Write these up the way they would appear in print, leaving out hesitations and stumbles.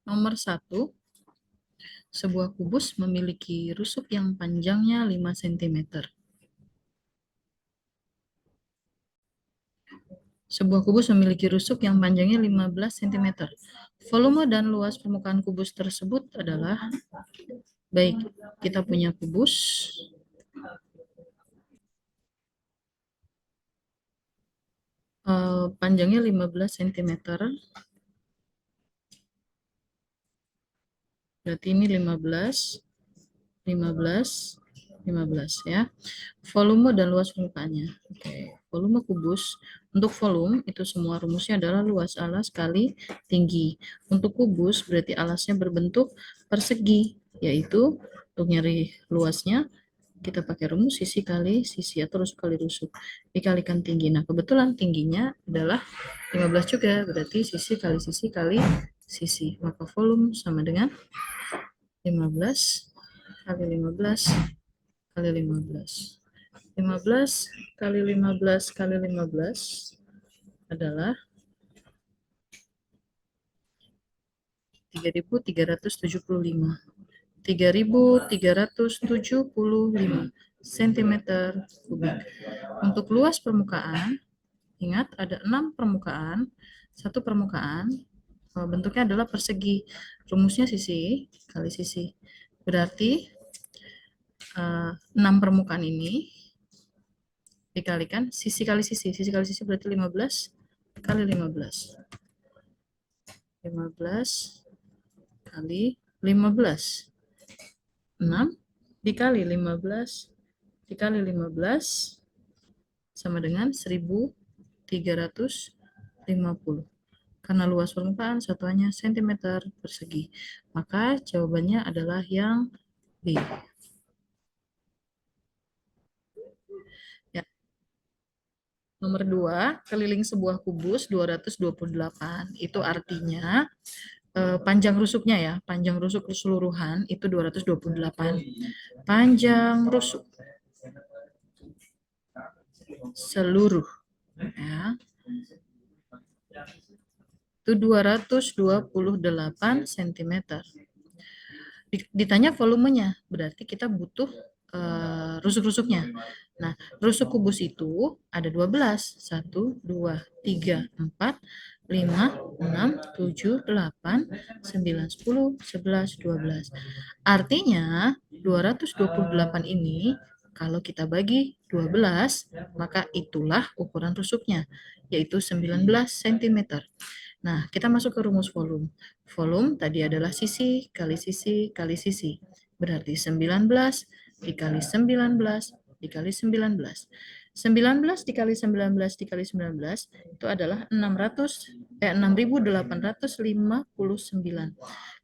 Nomor 1, sebuah kubus memiliki rusuk yang panjangnya 5 cm. Sebuah kubus memiliki rusuk yang panjangnya 15 cm. Volume dan luas permukaan kubus tersebut adalah, baik, kita punya kubus, panjangnya 15 cm, berarti ini 15, 15, 15 ya. Volume dan luas permukaannya. Oke, volume kubus. Untuk volume itu semua rumusnya adalah luas alas kali tinggi. Untuk kubus berarti alasnya berbentuk persegi, yaitu untuk nyari luasnya kita pakai rumus sisi kali sisi atau rusuk kali rusuk dikalikan tinggi. Nah, kebetulan tingginya adalah 15 juga, berarti sisi kali sisi kali sisi. Maka volume sama dengan 15 kali 15 kali 15. 15 kali 15 kali 15 adalah 3.375. 3.375 cm kubik. Untuk luas permukaan, ingat ada 6 permukaan. Satu permukaan bentuknya adalah persegi. Rumusnya sisi kali sisi. Berarti 6 permukaan ini dikalikan sisi kali sisi. Sisi kali sisi berarti 15 kali 15. 15 kali 15. 6 dikali 15 dikali 15 sama dengan 1.350. Karena luas permukaan satuannya cm persegi. Maka jawabannya adalah yang B. Ya. Nomor 2, keliling sebuah kubus 228. Itu artinya panjang rusuknya ya, panjang rusuk keseluruhan itu 228. Panjang rusuk seluruh ya, itu 228 cm. Ditanya volumenya, berarti kita butuh rusuk-rusuknya. Nah, rusuk kubus itu ada 12. 1, 2, 3, 4, 5, 6, 7, 8, 9, 10, 11, 12. Artinya 228 ini kalau kita bagi 12, maka itulah ukuran rusuknya, yaitu 19 cm. Nah, kita masuk ke rumus volume. Volume tadi adalah sisi kali sisi kali sisi. Berarti 19 dikali 19 dikali 19. 19 dikali 19 dikali 19 itu adalah 6.859.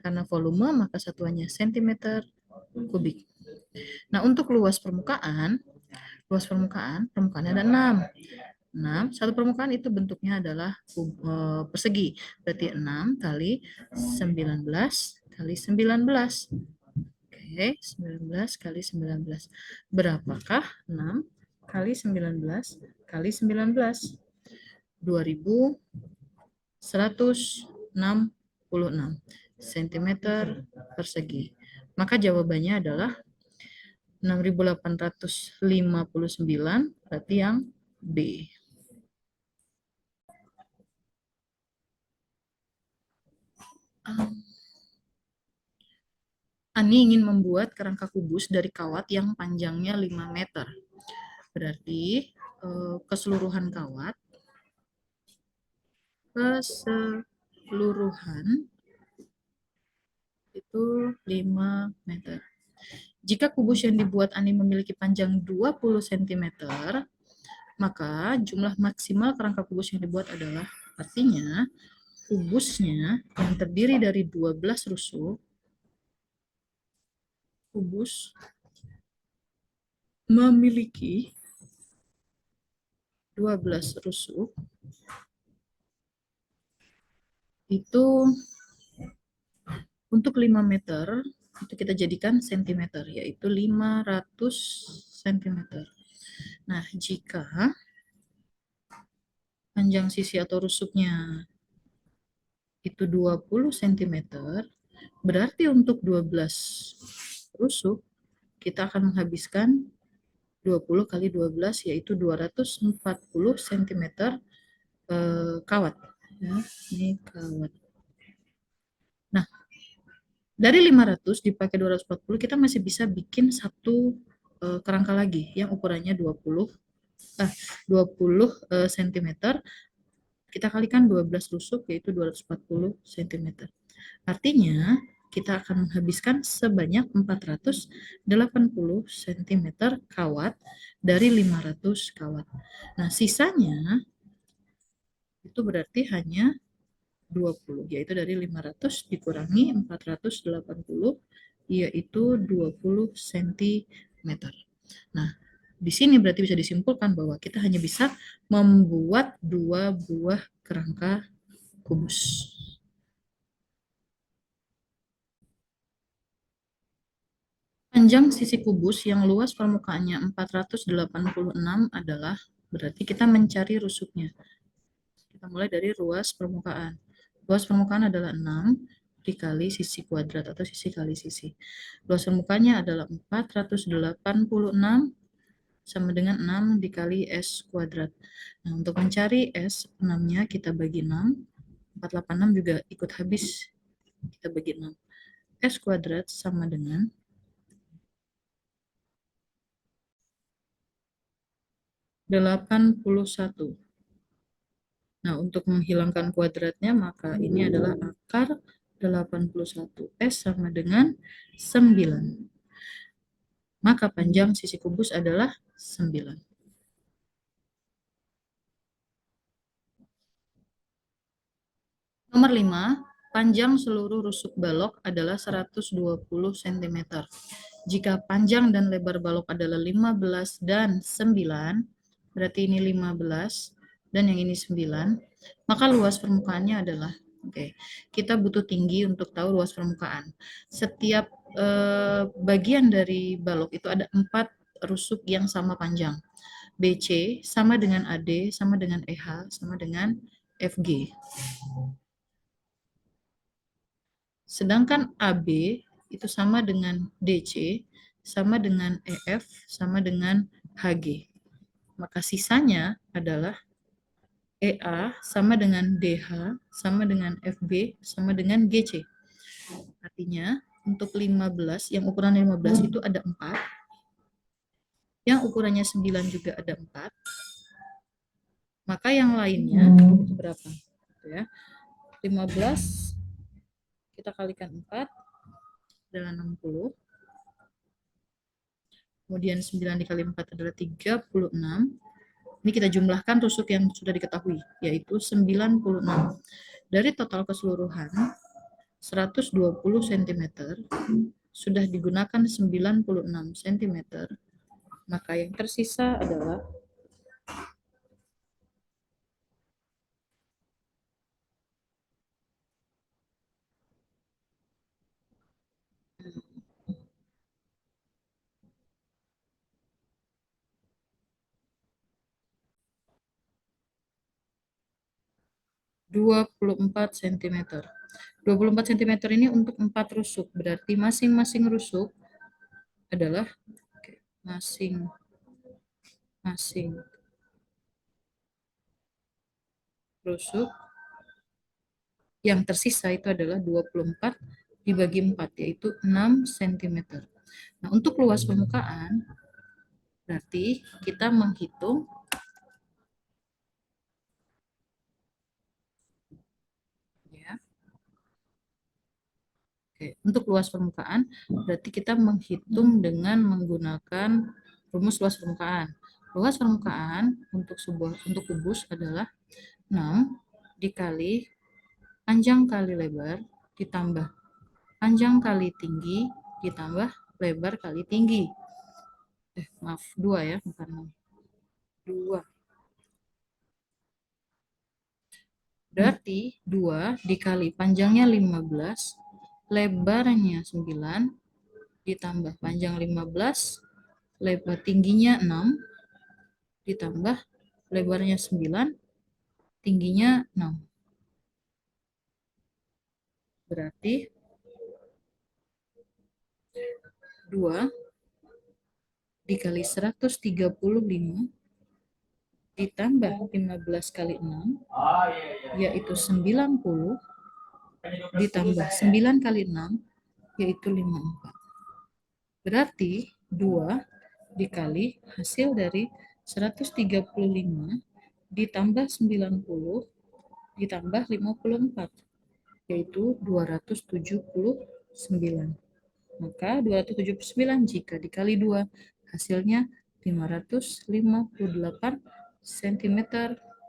Karena volume maka satuannya cm kubik. Nah, untuk luas permukaannya ada 6. 6, satu permukaan itu bentuknya adalah persegi. Berarti 6 kali 19 kali 19. Oke, 19 kali 19. Berapakah 6 kali 19 kali 19? 2.166 cm persegi. Maka jawabannya adalah 6.859, berarti yang B. Ani ingin membuat kerangka kubus dari kawat yang panjangnya 5 meter. Berarti keseluruhan kawat itu 5 meter. Jika kubus yang dibuat Ani memiliki panjang 20 cm, maka jumlah maksimal kerangka kubus yang dibuat adalah, artinya kubusnya yang terdiri dari 12 rusuk, kubus memiliki 12 rusuk, itu untuk 5 meter, itu kita jadikan cm, yaitu 500 cm. Nah, jika panjang sisi atau rusuknya itu 20 cm, berarti untuk 12 rusuk kita akan menghabiskan 20 kali 12 yaitu 240 cm kawat. Ya, ini kawat. Nah, dari 500 dipakai 240 kita masih bisa bikin satu kerangka lagi yang ukurannya 20 cm. Kita kalikan 12 rusuk yaitu 240 cm. Artinya kita akan menghabiskan sebanyak 480 cm kawat dari 500 kawat. Nah, sisanya itu berarti hanya 20, yaitu dari 500 dikurangi 480, yaitu 20 cm. Nah, di sini berarti bisa disimpulkan bahwa kita hanya bisa membuat 2 buah kerangka kubus. Panjang sisi kubus yang luas permukaannya 486 adalah, berarti kita mencari rusuknya. Kita mulai dari ruas permukaan. Luas permukaan adalah 6 dikali sisi kuadrat atau sisi kali sisi. Luas permukaannya adalah 486 sama dengan 6 dikali S kuadrat. Nah, untuk mencari S, 6-nya kita bagi 6. 486 juga ikut habis. Kita bagi 6. S kuadrat sama dengan 81. Nah, untuk menghilangkan kuadratnya, maka ini adalah akar 81. S sama dengan 9. Maka panjang sisi kubus adalah 9. Nomor 5, panjang seluruh rusuk balok adalah 120 cm. Jika panjang dan lebar balok adalah 15 dan 9, berarti ini 15 dan yang ini 9, maka luas permukaannya adalah, kita butuh tinggi untuk tahu luas permukaan. Setiap bagian dari balok itu ada 4 rusuk yang sama panjang. BC sama dengan AD, sama dengan EH, sama dengan FG. Sedangkan AB itu sama dengan DC, sama dengan EF, sama dengan HG. Maka sisanya adalah EA sama dengan DH, sama dengan FB, sama dengan GC. Artinya, untuk 15, yang ukuran 15 itu ada 4, yang ukurannya 9 juga ada 4, maka yang lainnya itu berapa? Ya, 15 kita kalikan 4 adalah 60. Kemudian 9 dikali 4 adalah 36. Ini kita jumlahkan rusuk yang sudah diketahui, yaitu 96. Dari total keseluruhan 120 cm, sudah digunakan 96 cm, maka yang tersisa adalah 24 cm. 24 cm ini untuk 4 rusuk, berarti masing-masing rusuk adalah masing-masing rusuk yang tersisa itu adalah 24 dibagi 4, yaitu 6 cm. Nah, untuk luas permukaan, berarti kita menghitung ya. Oke, untuk luas permukaan, berarti kita menghitung dengan menggunakan rumus luas permukaan. Luas permukaan untuk kubus adalah 6 dikali panjang kali lebar ditambah panjang kali tinggi ditambah lebar kali tinggi. Maaf, 2 ya, bukan 2. Berarti 2 dikali panjangnya 15, lebarnya 9, ditambah panjang 15, lebar tingginya 6, ditambah lebarnya 9, tingginya 6. Berarti 2 dikali 135 ditambah 15 kali 6, yaitu 90, ditambah 9 kali 6, yaitu 54. Berarti 2 dikali hasil dari 135 ditambah 90 ditambah 54, yaitu 279. Maka 279 jika dikali 2, hasilnya 558 cm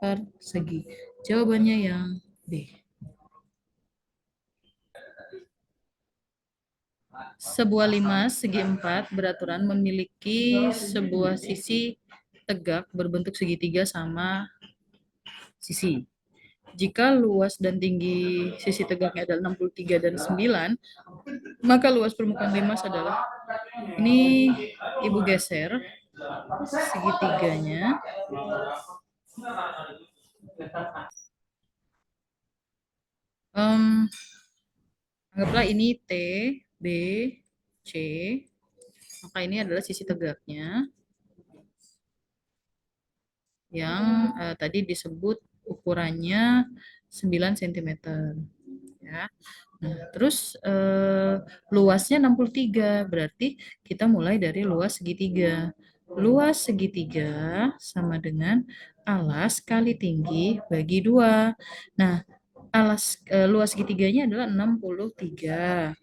persegi. Jawabannya yang B. Sebuah limas segi 4 beraturan memiliki sebuah sisi tegak berbentuk segitiga sama sisi. Jika luas dan tinggi sisi tegaknya adalah 63 dan 9, maka luas permukaan limas adalah, ini Ibu geser segitiganya. Anggaplah ini T, B, C, maka ini adalah sisi tegaknya yang tadi disebut ukurannya 9 cm. Ya. Nah, terus luasnya 63, berarti kita mulai dari luas segitiga. Luas segitiga sama dengan alas kali tinggi bagi 2. Nah, luas segitiganya adalah 63.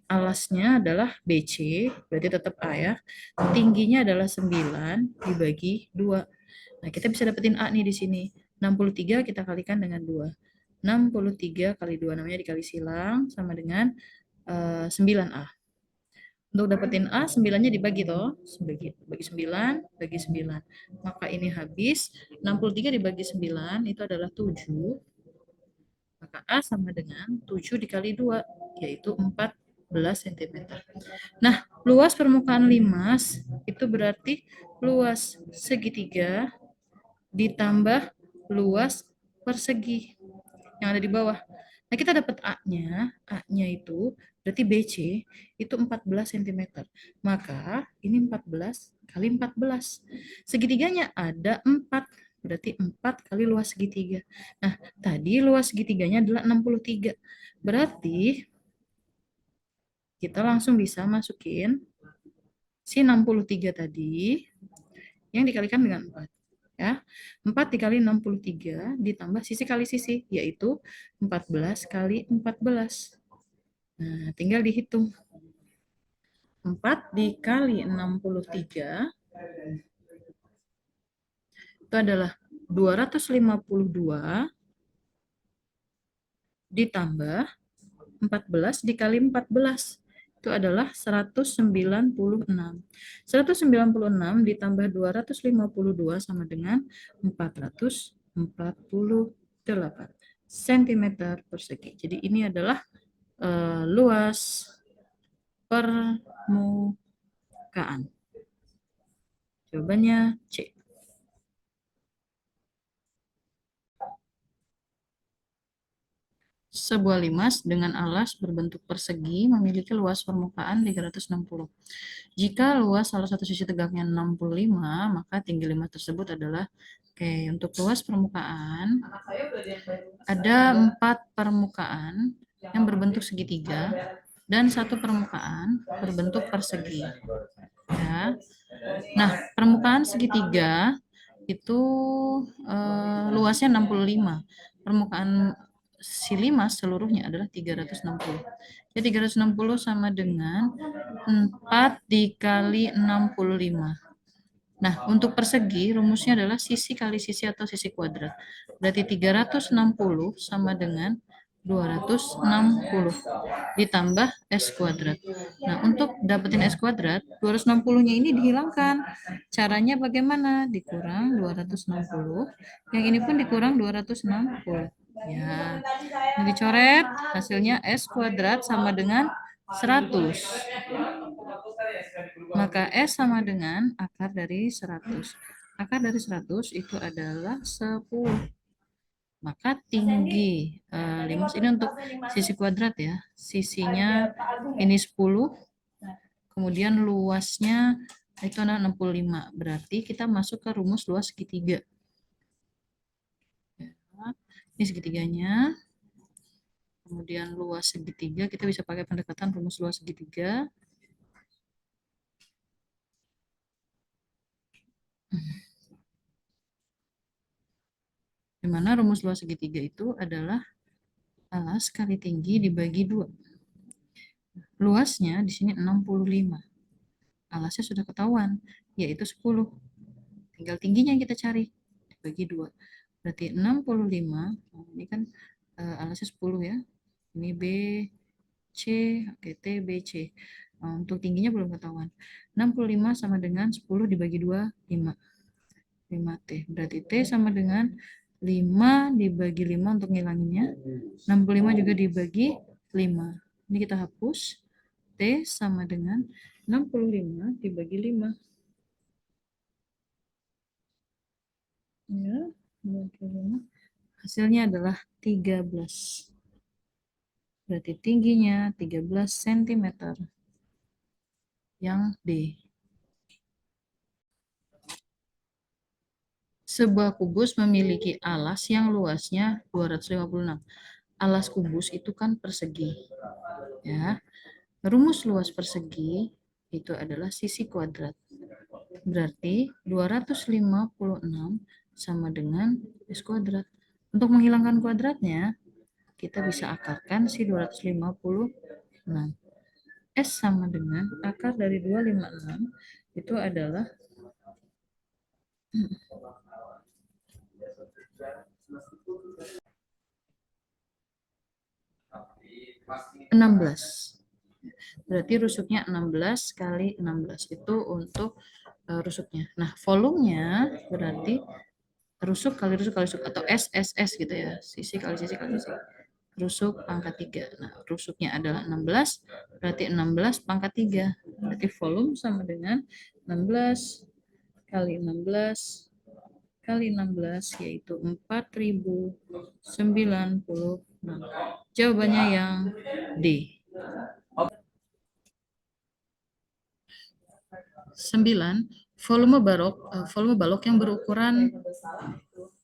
Alasnya adalah BC, berarti tetap A ya. Tingginya adalah 9 dibagi 2. Nah, kita bisa dapetin A nih di sini. 63 kita kalikan dengan 2. 63 kali 2, namanya dikali silang, sama dengan 9A. Untuk dapetin A, 9-nya dibagi toh. Bagi 9, bagi 9. Maka ini habis. 63 dibagi 9, itu adalah 7. Maka A sama dengan 7 dikali 2, yaitu 14 cm. Nah, luas permukaan limas itu berarti luas segitiga ditambah luas persegi yang ada di bawah. Nah, kita dapat A-nya. A-nya itu berarti BC itu 14 cm. Maka ini 14 kali 14. Segitiganya ada 4. Berarti 4 kali luas segitiga. Nah, tadi luas segitiganya adalah 63. Berarti kita langsung bisa masukin si 63 tadi yang dikalikan dengan 4. Ya, 4 dikali 63 ditambah sisi kali sisi, yaitu 14 kali 14. Nah, tinggal dihitung. 4 dikali 63 itu adalah 252 ditambah 14 dikali 14. Itu adalah 196. 196 ditambah 252 sama dengan 448 cm persegi. Jadi ini adalah luas permukaan. Jawabannya C. Sebuah limas dengan alas berbentuk persegi memiliki luas permukaan 360. Jika luas salah satu sisi tegaknya 65, maka tinggi limas tersebut adalah, untuk luas permukaan, ada 4 permukaan yang berbentuk segitiga dan 1 permukaan berbentuk persegi. Ya. Nah, permukaan segitiga itu luasnya 65. Permukaan si limas seluruhnya adalah 360. Jadi 360 sama dengan 4 dikali 65. Nah, untuk persegi rumusnya adalah sisi kali sisi atau sisi kuadrat. Berarti 360 sama dengan 260 ditambah S kuadrat. Nah, untuk dapetin S kuadrat, 260-nya ini dihilangkan. Caranya bagaimana? Dikurang 260. Yang ini pun dikurang 260. Ya, ini dicoret, hasilnya S kuadrat sama dengan 100. Maka S sama dengan akar dari 100. Akar dari 100 itu adalah 10. Maka tinggi limus ini untuk sisi kuadrat ya. Sisinya ini 10, kemudian luasnya itu adalah 65. Berarti kita masuk ke rumus luas segitiga. Ini segitiganya. Kemudian luas segitiga, kita bisa pakai pendekatan rumus luas segitiga. Di mana rumus luas segitiga itu adalah alas kali tinggi dibagi 2. Luasnya di sini 65. Alasnya sudah ketahuan, yaitu 10. Tinggal tingginya yang kita cari. Dibagi 2. Berarti 65, ini kan alasnya 10 ya. Ini B, C, oke, T, B, C. Untuk tingginya belum ketahuan. 65 sama dengan 10 dibagi 2, 5. 5T. Berarti T sama dengan 5 dibagi 5 untuk ngilanginnya. 65 juga dibagi 5. Ini kita hapus. T sama dengan 65 dibagi 5. Ya, dibagi 5. Hasilnya adalah 13. Berarti tingginya 13 cm. Yang D. Sebuah kubus memiliki alas yang luasnya 256. Alas kubus itu kan persegi. Ya. Rumus luas persegi itu adalah sisi kuadrat. Berarti 256 sama dengan S kuadrat. Untuk menghilangkan kuadratnya, kita bisa akarkan si 256. S sama dengan akar dari 256 itu adalah 16. Berarti rusuknya 16 kali 16 itu untuk rusuknya. Nah, volumenya berarti rusuk kali rusuk kali rusuk atau S gitu ya. Sisi kali sisi kali sisi. Rusuk pangkat 3. Nah, rusuknya adalah 16, berarti 16 pangkat 3. Berarti volume sama dengan 16 kali 16 kali 16 yaitu 4096. Jawabannya yang D. 9. Volume balok yang berukuran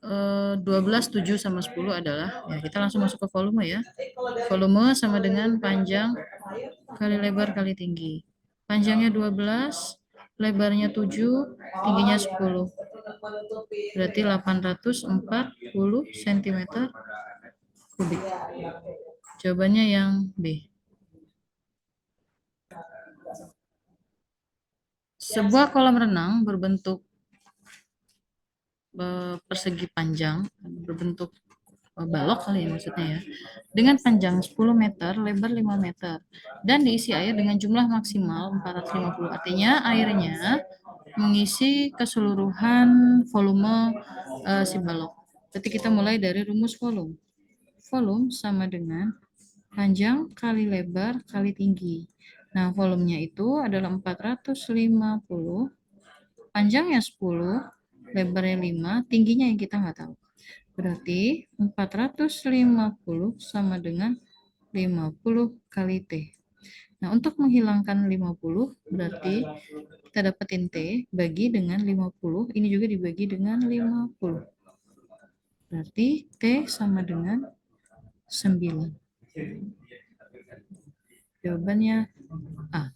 12, 7 sama 10 adalah, ya kita langsung masuk ke volume ya. Volume sama dengan panjang kali lebar kali tinggi. Panjangnya 12, lebarnya 7, tingginya 10. Berarti 840 cm kubik. Jawabannya yang B. Sebuah kolam renang berbentuk persegi panjang, berbentuk balok kali ya maksudnya ya, dengan panjang 10 meter, lebar 5 meter, dan diisi air dengan jumlah maksimal 450. Artinya airnya mengisi keseluruhan volume si balok. Berarti kita mulai dari rumus volume. Volume sama dengan panjang kali lebar kali tinggi. Nah, volumenya itu adalah 450, panjangnya 10, lebarnya 5, tingginya yang kita nggak tahu. Berarti 450 sama dengan 50 kali T. Nah, untuk menghilangkan 50, berarti kita dapetin T, bagi dengan 50, ini juga dibagi dengan 50. Berarti T sama dengan 9. Jawabannya A.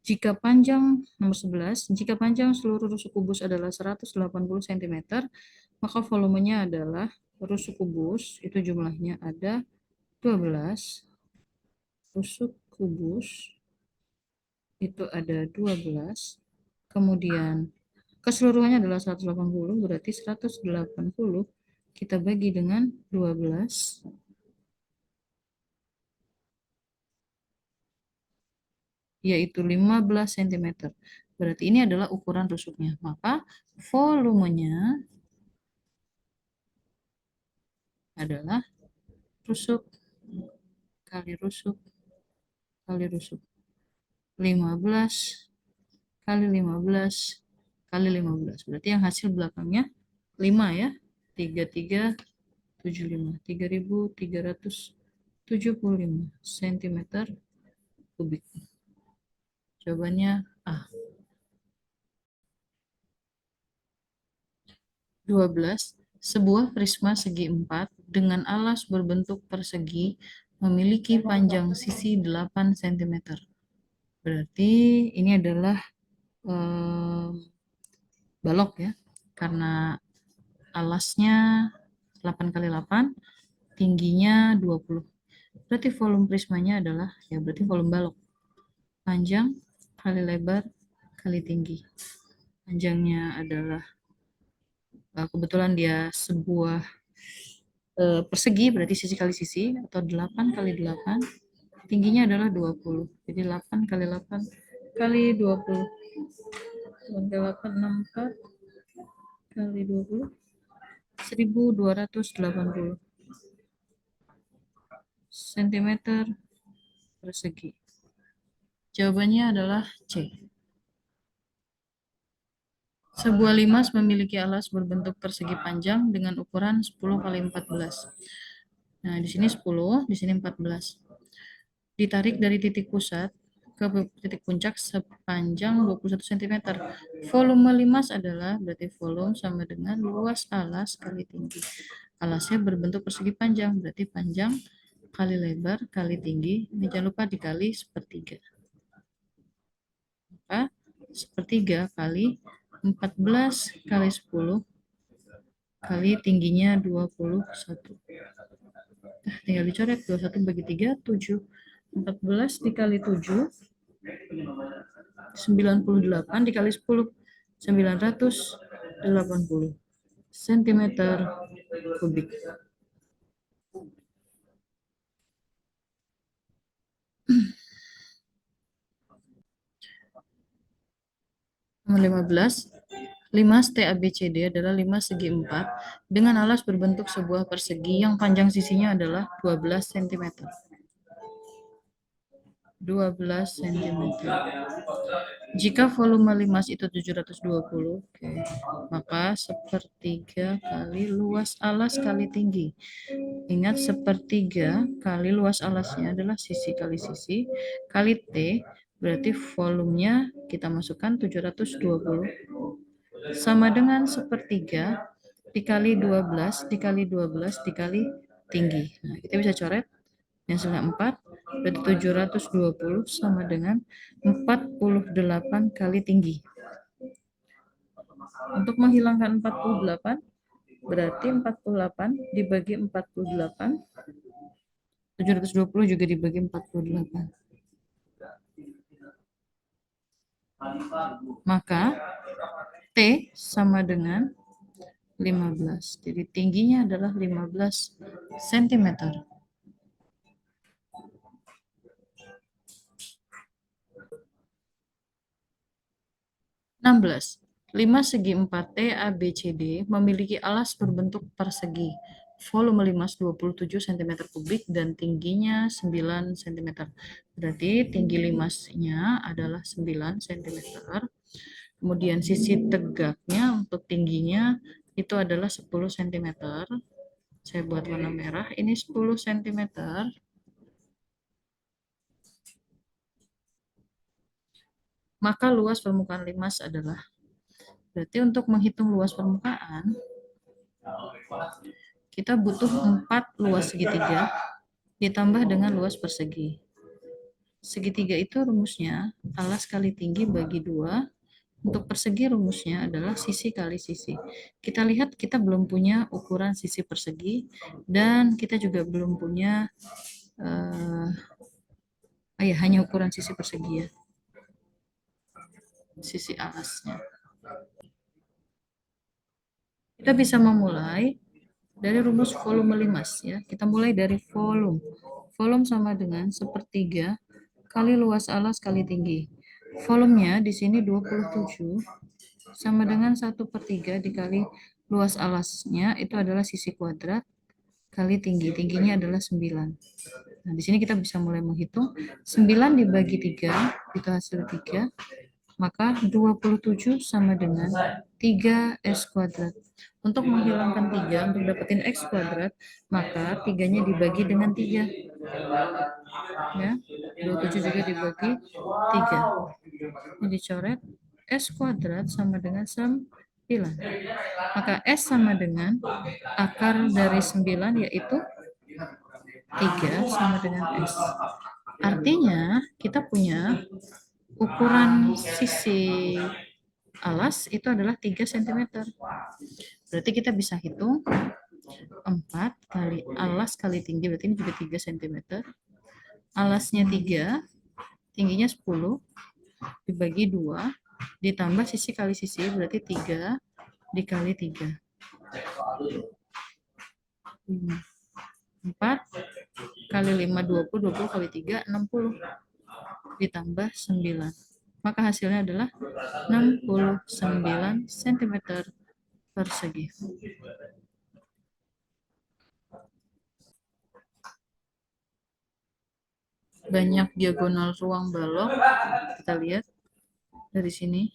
Jika panjang nomor 11, jika panjang seluruh rusuk kubus adalah 180 cm, maka volumenya adalah rusuk kubus, itu jumlahnya ada 12, rusuk kubus itu ada 12, kemudian keseluruhannya adalah 180, berarti 180 kita bagi dengan 12, yaitu 15 cm. Berarti ini adalah ukuran rusuknya. Maka volumenya adalah rusuk kali rusuk kali rusuk. 15 kali 15 kali 15. Berarti yang hasil belakangnya 5 ya. 3375. 3375 cm kubik. Jawabannya A. 12. Sebuah prisma segi 4 dengan alas berbentuk persegi memiliki panjang sisi 8 cm. Berarti ini adalah balok ya. Karena alasnya 8 kali 8, tingginya 20. Berarti volume prismanya adalah, ya berarti volume balok. Panjang kali lebar kali tinggi. Panjangnya adalah, kebetulan dia sebuah persegi, berarti sisi kali sisi, atau 8 kali 8. Tingginya adalah 20. Jadi 8 kali 8 kali 20. 8 kali 8, 64 kali 20. 1280 cm persegi. Jawabannya adalah C. Sebuah limas memiliki alas berbentuk persegi panjang dengan ukuran 10 kali 14. Nah, di sini 10, di sini 14. Ditarik dari titik pusat ke titik puncak sepanjang 21 cm. Volume limas adalah, berarti volume sama dengan luas alas kali tinggi. Alasnya berbentuk persegi panjang, berarti panjang kali lebar kali tinggi. Ini jangan lupa dikali sepertiga. Maka sepertiga kali 14 kali 10 kali tingginya 21. Nah, tinggal dicoret. 21 bagi 3, 7. 14 dikali 7, 98 dikali 10, 980 cm kubik. 15. Limas TABCD adalah limas segi 4 dengan alas berbentuk sebuah persegi yang panjang sisinya adalah 12 cm. 12 cm. Jika volume limas itu 720, maka sepertiga kali luas alas kali tinggi. Ingat, sepertiga kali luas alasnya adalah sisi kali sisi kali T, berarti volumenya kita masukkan 720 sama dengan sepertiga dikali 12 dikali 12 dikali tinggi. Nah, kita bisa coret. Yang hasilnya 4, berarti 720 sama dengan 48 kali tinggi. Untuk menghilangkan 48, berarti 48 dibagi 48, 720 juga dibagi 48. Maka T sama dengan 15. Jadi tingginya adalah 15 cm. 16. Limas segi 4T ABCD memiliki alas berbentuk persegi. Volume limas 27 cm kubik dan tingginya 9 cm. Berarti tinggi limasnya adalah 9 cm. Kemudian sisi tegaknya untuk tingginya itu adalah 10 cm. Saya buat warna merah, ini 10 cm. Maka luas permukaan limas adalah, berarti untuk menghitung luas permukaan, kita butuh 4 luas segitiga ditambah dengan luas persegi. Segitiga itu rumusnya alas kali tinggi bagi 2. Untuk persegi rumusnya adalah sisi kali sisi. Kita lihat kita belum punya ukuran sisi persegi dan kita juga belum punya hanya ukuran sisi persegi ya. Sisi alasnya. Kita bisa memulai dari rumus volume limas ya. Kita mulai dari volume. Volume sama dengan sepertiga kali luas alas kali tinggi. Volumenya di sini 27 sama dengan 1/3 dikali luas alasnya itu adalah sisi kuadrat kali tinggi. Tingginya adalah 9. Nah, di sini kita bisa mulai menghitung. 9 dibagi 3 itu hasil 3. maka 27 sama dengan 3x kuadrat. Untuk menghilangkan 3, untuk dapetin x kuadrat, maka 3-nya dibagi dengan 3. Ya, 27 juga dibagi 3. Ini dicoret, s kuadrat sama dengan 9. Maka s sama dengan akar dari 9, yaitu 3 sama dengan s. Artinya, kita punya ukuran sisi alas itu adalah 3 cm. Berarti kita bisa hitung 4 kali alas kali tinggi, berarti ini juga 3 cm. Alasnya 3, tingginya 10, dibagi 2, ditambah sisi kali sisi, berarti 3 dikali 3. 4 kali 5, 20, 20 kali 3, 60. Ditambah 9. Maka hasilnya adalah 69 cm persegi. Banyak diagonal ruang balok. Kita lihat dari sini.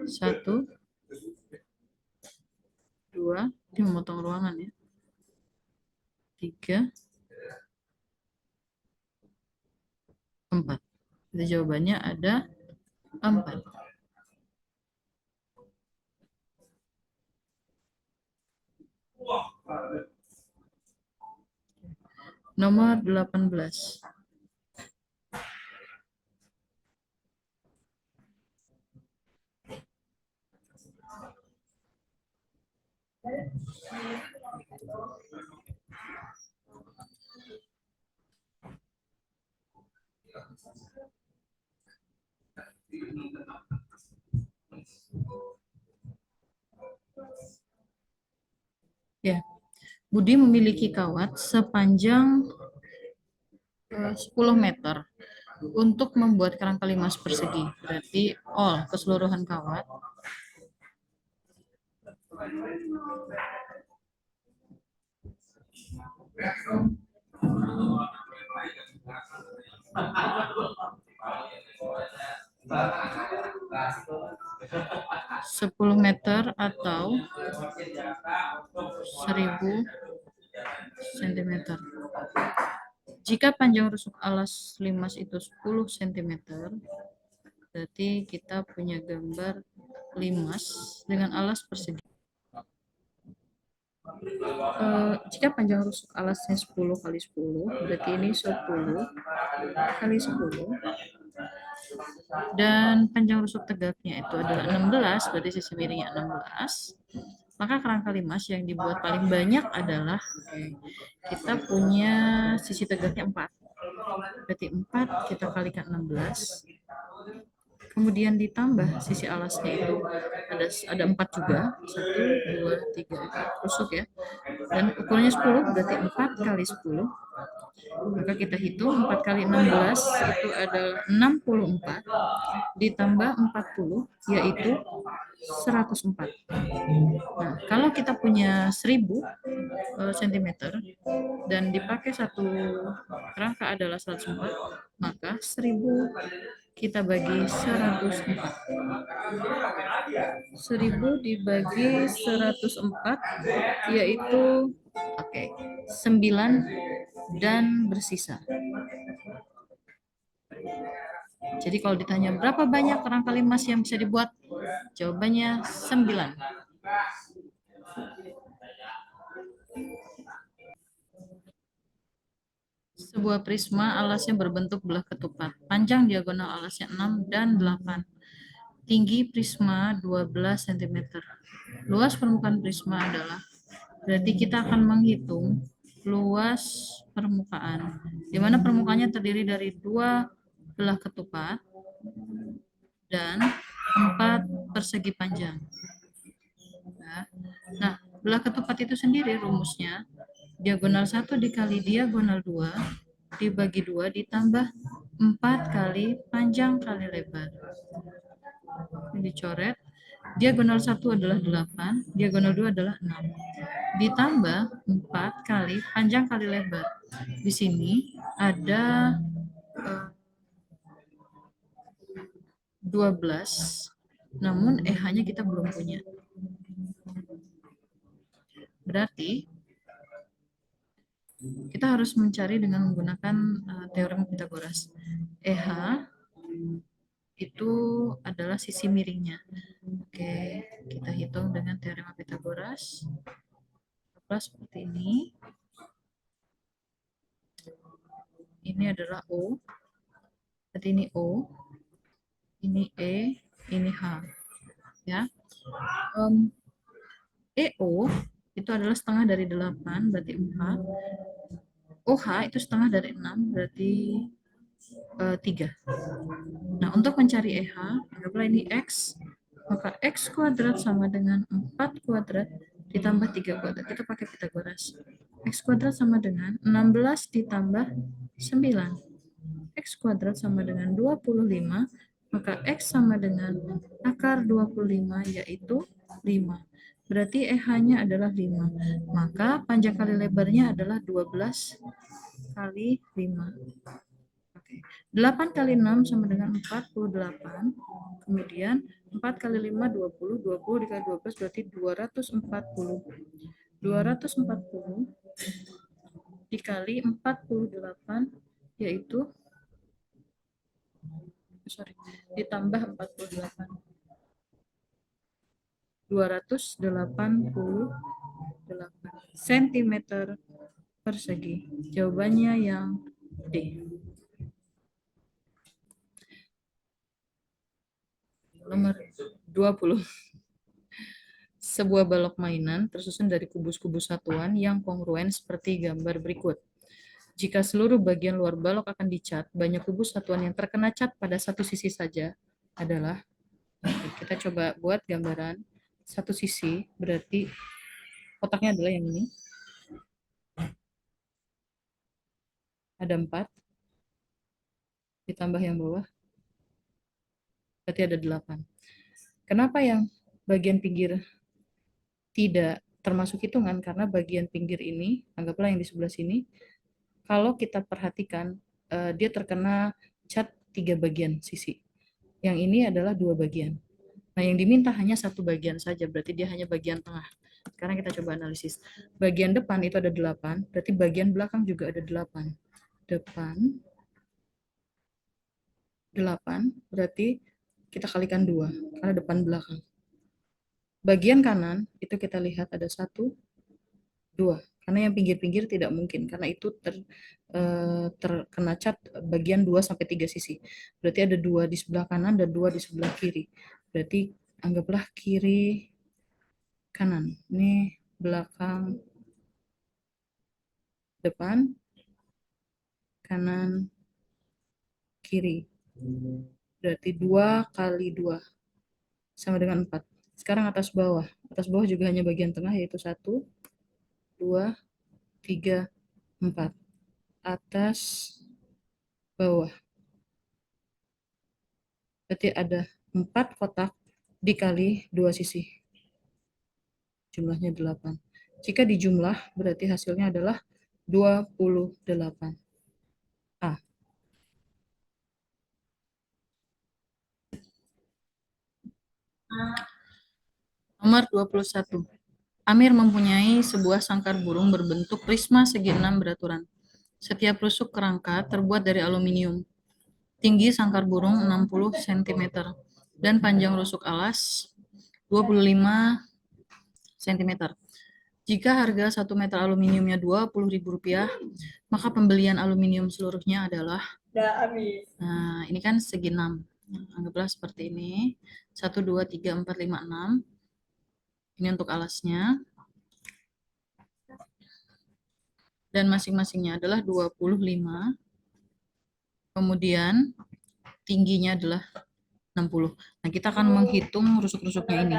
1, 2, ini memotong ruangan ya. 3, 4. Jadi jawabannya ada 4. Nomor 18. Ya, Budi memiliki kawat sepanjang 10 meter untuk membuat kerangka limas persegi. Berarti all keseluruhan kawat sepuluh meter atau 1000 cm. Jika panjang rusuk alas limas itu 10 cm, berarti kita punya gambar limas dengan alas persegi. Jika panjang rusuk alasnya 10 kali 10, berarti ini 10 kali 10. Dan panjang rusuk tegaknya itu adalah 16, berarti sisi miringnya 16. Maka kerangka limas yang dibuat paling banyak adalah, kita punya sisi tegaknya 4. Berarti 4 kita kalikan 16. Kemudian ditambah sisi alasnya itu ada 4 juga. 1, 2, 3, 4 rusuk ya. Dan ukurannya 10, berarti 4 kali 10. Maka kita hitung 4 kali 16 itu adalah 64. Ditambah 40, yaitu 104. Nah, kalau kita punya 1000 cm dan dipakai satu kerangka adalah 104, maka 1000 kita bagi 104. 1000 dibagi 104 yaitu 9 dan bersisa. Jadi kalau ditanya berapa banyak kerangka limas yang bisa dibuat, jawabannya 9. Sebuah prisma alasnya berbentuk belah ketupat. Panjang diagonal alasnya 6 dan 8. Tinggi prisma 12 cm. Luas permukaan prisma adalah, berarti kita akan menghitung luas permukaan, di mana permukaannya terdiri dari 2 belah ketupat dan 4 persegi panjang. Nah, belah ketupat itu sendiri rumusnya diagonal 1 dikali diagonal 2 dibagi 2 ditambah 4 kali panjang kali lebar. Ini dicoret. Diagonal 1 adalah 8, diagonal 2 adalah 6. Ditambah 4 kali panjang kali lebar. Di sini ada 12, namun EH-nya kita belum punya. Berarti kita harus mencari dengan menggunakan teorem Pitagoras. EH itu adalah sisi miringnya. Oke, kita hitung dengan teorema Pitagoras. Plus seperti ini. Ini adalah O. Berarti ini O. Ini E. Ini H. Ya. EO itu adalah setengah dari 8, berarti 4. OH itu setengah dari 6, berarti 3. Nah, untuk mencari EH, anggaplah ini X, maka X kuadrat sama dengan 4 kuadrat ditambah 3 kuadrat. Kita pakai Pitagoras. X kuadrat sama dengan 16 ditambah 9. X kuadrat sama dengan 25, maka X sama dengan akar 25, yaitu 5. Berarti EH-nya adalah 5. Maka panjang kali lebarnya adalah 12 kali 5. Oke. 8 kali 6 sama dengan 48. Kemudian 4 kali 5, 20. 20 dikali 12 berarti 240. 240 dikali 48, yaitu ditambah 48. 288 cm persegi. Jawabannya yang D. Nomor 20. Sebuah balok mainan tersusun dari kubus-kubus satuan yang kongruen seperti gambar berikut. Jika seluruh bagian luar balok akan dicat, banyak kubus satuan yang terkena cat pada satu sisi saja adalah, kita coba buat gambaran satu sisi, berarti kotaknya adalah yang ini. Ada 4, ditambah yang bawah, berarti ada 8. Kenapa yang bagian pinggir tidak termasuk hitungan? Karena bagian pinggir ini, anggaplah yang di sebelah sini, kalau kita perhatikan, dia terkena cat 3 bagian sisi. Yang ini adalah 2 bagian. Nah, yang diminta hanya 1 bagian saja, berarti dia hanya bagian tengah. Sekarang kita coba analisis. Bagian depan itu ada 8, berarti bagian belakang juga ada 8. Depan 8, berarti kita kalikan 2, karena depan belakang. Bagian kanan itu kita lihat ada 1, 2. Karena yang pinggir-pinggir tidak mungkin, karena itu terkena cat bagian 2 sampai 3 sisi. Berarti ada 2 di sebelah kanan dan 2 di sebelah kiri. Berarti anggaplah kiri kanan. Ini belakang depan, kanan kiri. Berarti 2 kali 2 sama dengan 4. Sekarang atas bawah. Atas bawah juga hanya bagian tengah, yaitu 1, 2, 3, 4. Atas bawah. Berarti ada 4 kotak dikali 2 sisi. Jumlahnya 8. Jika dijumlah, berarti hasilnya adalah 28. A. Nomor 21. Amir mempunyai sebuah sangkar burung berbentuk prisma segi 6 beraturan. Setiap rusuk kerangka terbuat dari aluminium. Tinggi sangkar burung 60 cm dan panjang rusuk alas 25 cm. Jika harga 1 meter aluminiumnya Rp20.000, maka pembelian aluminium seluruhnya adalah, nah ini kan segi 6. Anggaplah seperti ini. 1, 2, 3, 4, 5, 6. Ini untuk alasnya. Dan masing-masingnya adalah 25. Kemudian tingginya adalah 60. Nah, kita akan menghitung rusuk-rusuknya ini.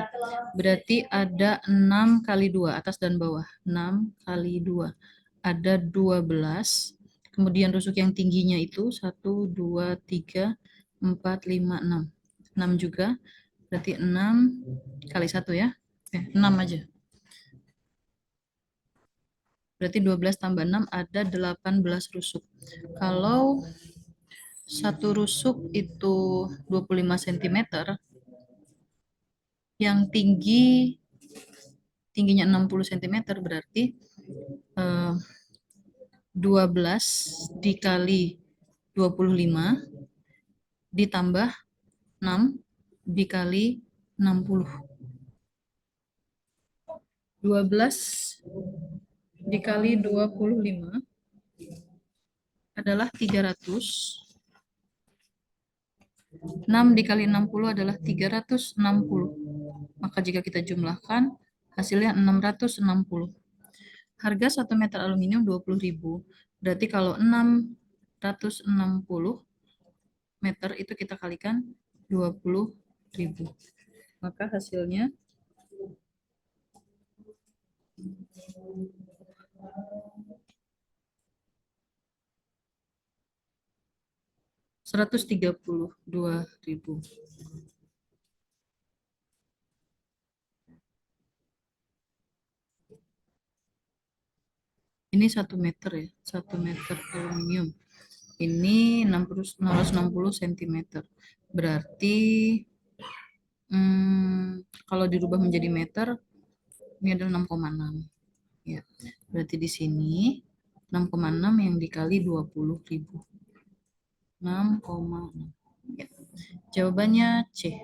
Berarti ada 6 kali 2, atas dan bawah. 6 kali 2. Ada 12. Kemudian rusuk yang tingginya itu 1, 2, 3, 4, 5, 6. 6 juga. Berarti 6 kali 1 ya. 6 aja. Berarti 12 tambah 6 ada 18 rusuk. Kalau Satu rusuk itu 25 cm, yang tingginya 60 cm berarti 12 dikali 25 ditambah 6 dikali 60. 12 dikali 25 adalah 300. 6 dikali 60 adalah 360. Maka jika kita jumlahkan, hasilnya 660. Harga 1 meter aluminium 20.000. Berarti kalau 660 meter itu kita kalikan 20.000. Maka hasilnya 132.000. Ini 1 meter ya, 1 meter aluminium. Ini 660 cm. Berarti kalau dirubah menjadi meter, ini adalah 6,6. Ya, berarti di sini 6,6 yang dikali 20.000. 6,6. Ya. Jawabannya C.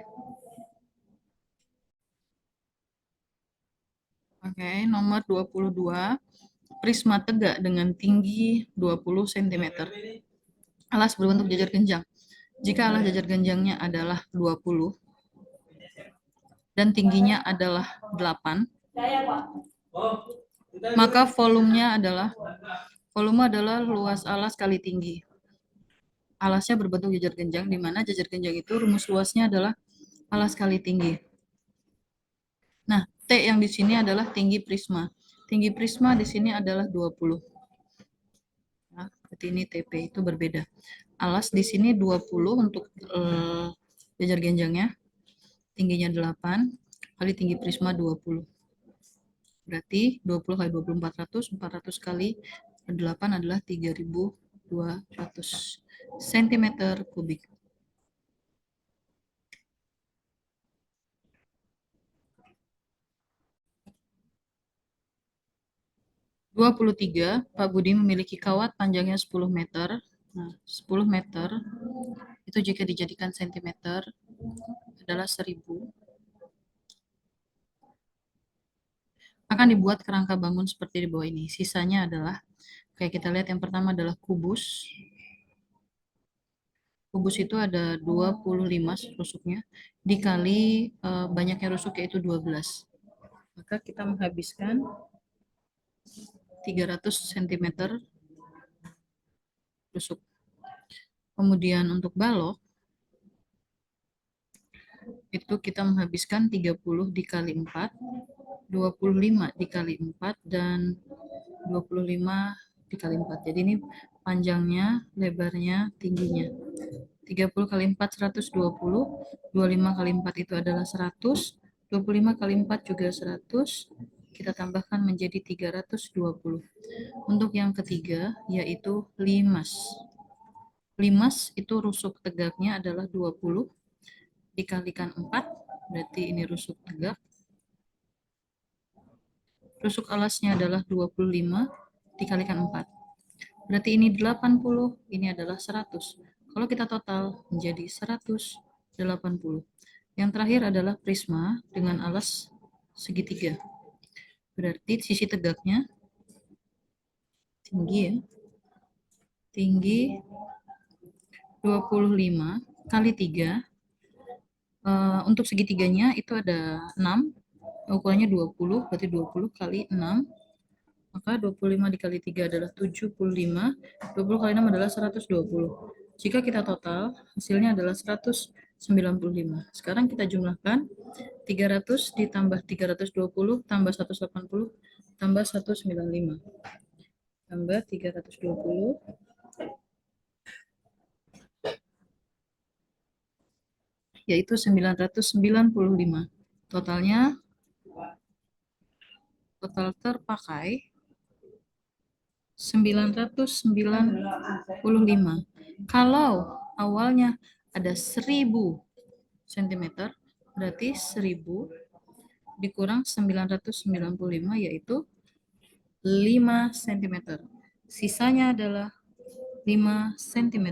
Oke, nomor 22. Prisma tegak dengan tinggi 20 cm. Alas berbentuk jajar genjang. Jika alas jajar genjangnya adalah 20 dan tingginya adalah 8, maka volume adalah luas alas kali tinggi. Alasnya berbentuk jajar genjang, di mana jajar genjang itu rumus luasnya adalah alas kali tinggi. Nah, T yang di sini adalah tinggi prisma. Tinggi prisma di sini adalah 20. Nah, berarti ini TP itu berbeda. Alas di sini 20 untuk jajar genjangnya. Tingginya 8 kali tinggi prisma 20. Berarti 20 kali 20 400, 400 kali 8 adalah 3.200 cm kubik. 23, Pak Budi memiliki kawat panjangnya 10 meter. Nah, 10 meter itu jika dijadikan sentimeter adalah 1000. Akan dibuat kerangka bangun seperti di bawah ini. Sisanya adalah, kayak kita lihat yang pertama adalah kubus. Kubus itu ada 25 rusuknya, dikali banyaknya rusuk yaitu 12. Maka kita menghabiskan 300 cm rusuk. Kemudian untuk balok, itu kita menghabiskan 30 dikali 4, 25 dikali 4, dan 25 dikali 4. Jadi ini panjangnya, lebarnya, tingginya. 30 kali 4, 120. 25 kali 4 itu adalah 100. 25 kali 4 juga 100. Kita tambahkan menjadi 320. Untuk yang ketiga, yaitu limas. Limas itu rusuk tegaknya adalah 20 dikalikan 4, berarti ini rusuk tegak. Rusuk alasnya adalah 25 dikalikan 4. Berarti ini 80, ini adalah 100. Kalau kita total menjadi 180. Yang terakhir adalah prisma dengan alas segitiga. Berarti sisi tegaknya tinggi ya. Tinggi 25 kali 3. Untuk segitiganya itu ada 6. Ukurannya 20, berarti 20 kali 6. Maka 25 dikali 3 adalah 75. 20 kali 6 adalah 120. Jika kita total, hasilnya adalah 195. Sekarang kita jumlahkan 300 ditambah 320 tambah 180 tambah 195. Tambah 320 yaitu 995. Total terpakai 995. Kalau awalnya ada 1000 cm, berarti 1000 dikurang 995 yaitu 5 cm. Sisanya adalah 5 cm.